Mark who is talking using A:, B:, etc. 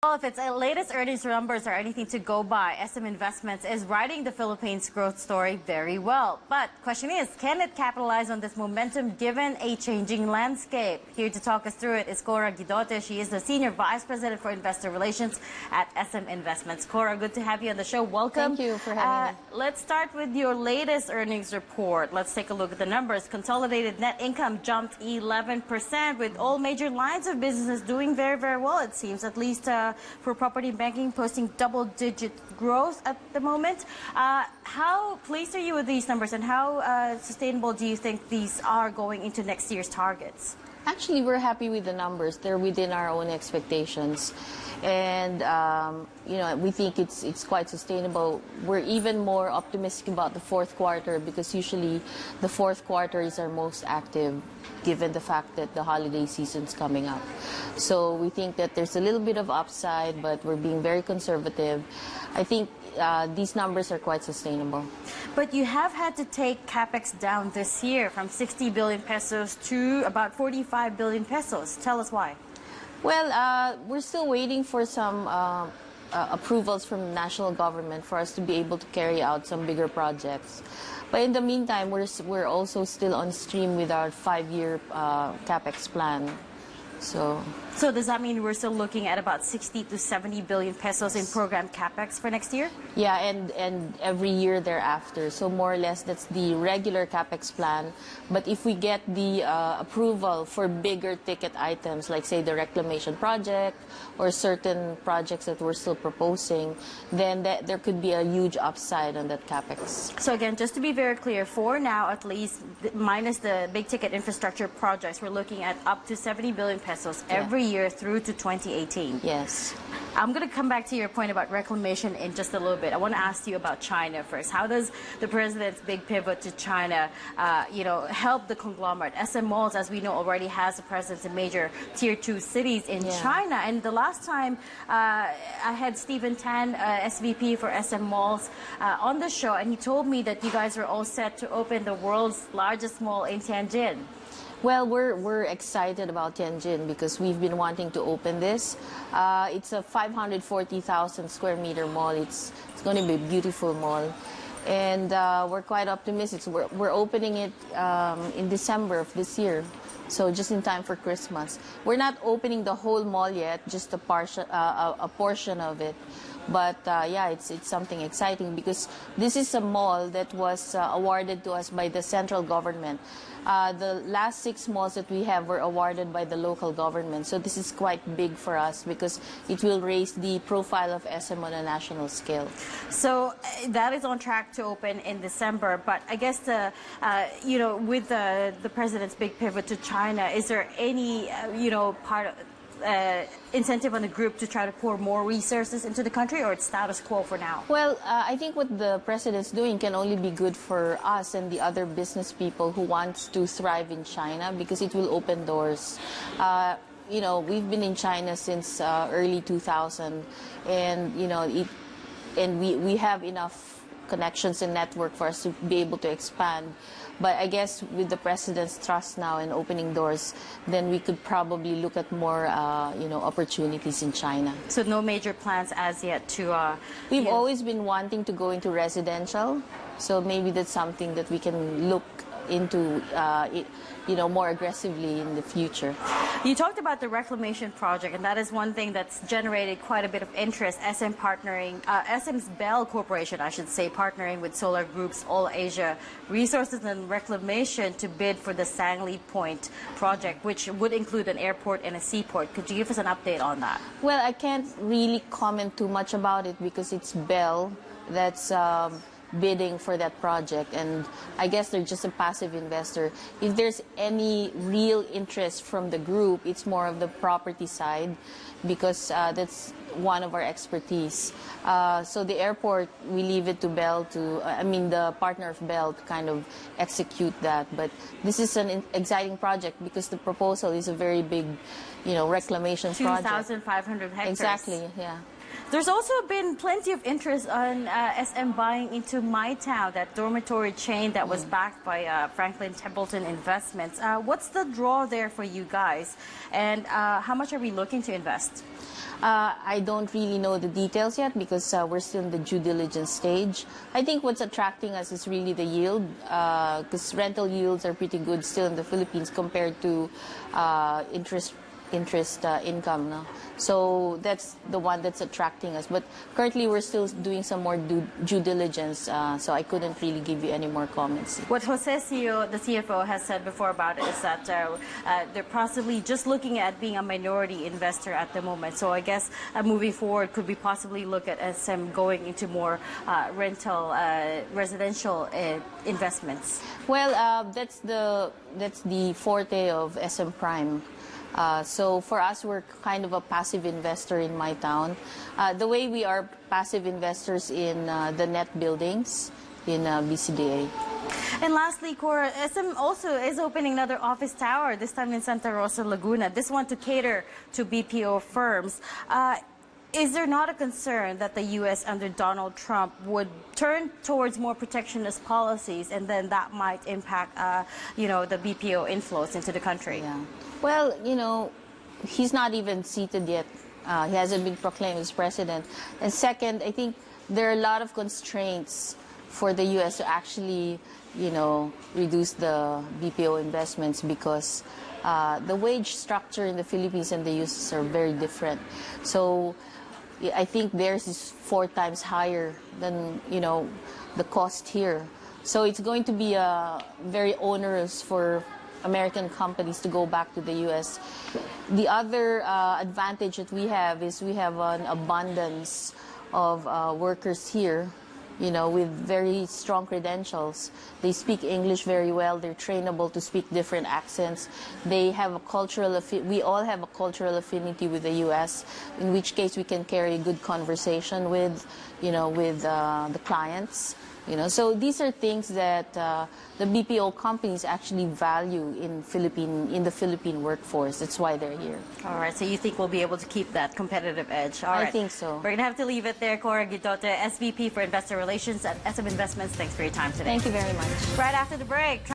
A: Well, if its latest earnings numbers are anything to go by, SM Investments is riding the Philippines' growth story very well. But question is, can it capitalize on this momentum given a changing landscape? Here to talk us through it is Cora Guidote. She is the Senior Vice President for Investor Relations at SM Investments. Cora, good to have you on the show. Welcome.
B: Thank you for having me.
A: Let's start with your latest earnings report. Let's take a look at the numbers. Consolidated net income jumped 11% with all major lines of businesses doing very, very well, it seems, at least for property banking, posting double-digit growth at the moment. How pleased are you with these numbers, and how sustainable do you think these are going into next year's targets?
B: Actually, we're happy with the numbers. They're within our own expectations. And, we think it's quite sustainable. We're even more optimistic about the fourth quarter because usually the fourth quarter is our most active given the fact that the holiday season's coming up. So we think that there's a little bit of upside, but we're being very conservative. I think these numbers are quite sustainable.
A: But you have had to take CapEx down this year from 60 billion pesos to about 45 billion pesos. Tell us why.
B: Well, we're still waiting for some approvals from the national government for us to be able to carry out some bigger projects. But in the meantime, we're also still on stream with our 5-year CapEx plan. So
A: does that mean we're still looking at about 60 to 70 billion pesos in program CapEx for next year?
B: Yeah, and every year thereafter. So more or less that's the regular CapEx plan. But if we get the approval for bigger ticket items, like say the reclamation project or certain projects that we're still proposing, then there could be a huge upside on that CapEx.
A: So again, just to be very clear, for now at least, minus the big ticket infrastructure projects, we're looking at up to 70 billion pesos every year through to 2018.
B: Yes.
A: I'm going to come back to your point about reclamation in just a little bit. I want to ask you about China first. How does the president's big pivot to China, help the conglomerate? SM Malls, as we know, already has a presence in major tier 2 cities in China. And the last time I had Stephen Tan, SVP for SM Malls, on the show, and he told me that you guys are all set to open the world's largest mall in Tianjin.
B: Well, we're excited about Tianjin because we've been wanting to open this. It's a 540,000 square meter mall. It's going to be a beautiful mall. And we're quite optimistic. We're opening it in December of this year, so just in time for Christmas. We're not opening the whole mall yet, just a portion of it. But yeah, it's something exciting because this is a mall that was awarded to us by the central government. The last 6 malls that we have were awarded by the local government. So this is quite big for us because it will raise the profile of SM on a national scale. So
A: that is on track to open in December. But I guess with the president's big pivot to China, is there any part of incentive on the group to try to pour more resources into the country, or it's status quo for now?
B: Well, I think what the president's doing can only be good for us and the other business people who want to thrive in China because it will open doors. We've been in China since early 2000, and we have enough connections and network for us to be able to expand. But I guess with the president's trust now and opening doors, then we could probably look at more, opportunities in China.
A: So no major plans as yet to...
B: We've always been wanting to go into residential, so maybe that's something that we can look into, more aggressively in the future.
A: You talked about the reclamation project, and that is one thing that's generated quite a bit of interest. SM's Bell Corporation, I should say, partnering with Solar Group's All Asia Resources and Reclamation to bid for the Sangli Point project, which would include an airport and a seaport. Could you give us an update on that?
B: Well, I can't really comment too much about it because it's Bell that's bidding for that project, and I guess they're just a passive investor. If there's any real interest from the group, it's more of the property side because that's one of our expertise. So the airport, we leave it to Bell the partner of Bell to kind of execute that. But this is an exciting project because the proposal is a very big, reclamation project.
A: 2,500 hectares.
B: Exactly, yeah.
A: There's also been plenty of interest on SM buying into My Town, that dormitory chain that was backed by Franklin Templeton Investments. What's the draw there for you guys, and how much are we looking to invest?
B: I don't really know the details yet because we're still in the due diligence stage. I think what's attracting us is really the yield, because rental yields are pretty good still in the Philippines compared to interest income. No? So that's the one that's attracting us. But currently we're still doing some more due diligence, so I couldn't really give you any more comments.
A: What Jose CEO, the CFO, has said before about it is that they're possibly just looking at being a minority investor at the moment. So I guess moving forward, could we possibly look at SM going into more rental residential investments?
B: Well, that's the forte of SM Prime. So for us, we're kind of a passive investor in My Town. The way we are passive investors in the net buildings in BCDA.
A: And lastly, Cora, SM also is opening another office tower, this time in Santa Rosa, Laguna. This one to cater to BPO firms. Is there not a concern that the U.S. under Donald Trump would turn towards more protectionist policies, and then that might impact, the BPO inflows into the country?
B: Yeah. Well, he's not even seated yet. He hasn't been proclaimed as president. And second, I think there are a lot of constraints for the U.S. to actually, reduce the BPO investments because the wage structure in the Philippines and the U.S. are very different. So I think theirs is 4 times higher than, the cost here. So it's going to be very onerous for American companies to go back to the U.S. The other advantage that we have is we have an abundance of workers here, with very strong credentials. They speak English very well. They're trainable to speak different accents. They have a cultural we all have a cultural affinity with the U.S., in which case we can carry a good conversation with, the clients. So these are things that the BPO companies actually value in the Philippine workforce. That's why they're here.
A: All right. So you think we'll be able to keep that competitive edge? All right.
B: I think so.
A: We're going to have to leave it there. Cora Guidote, SVP for Investor Relations at SM Investments. Thanks for your time today.
B: Thank you very much.
A: Right after the break.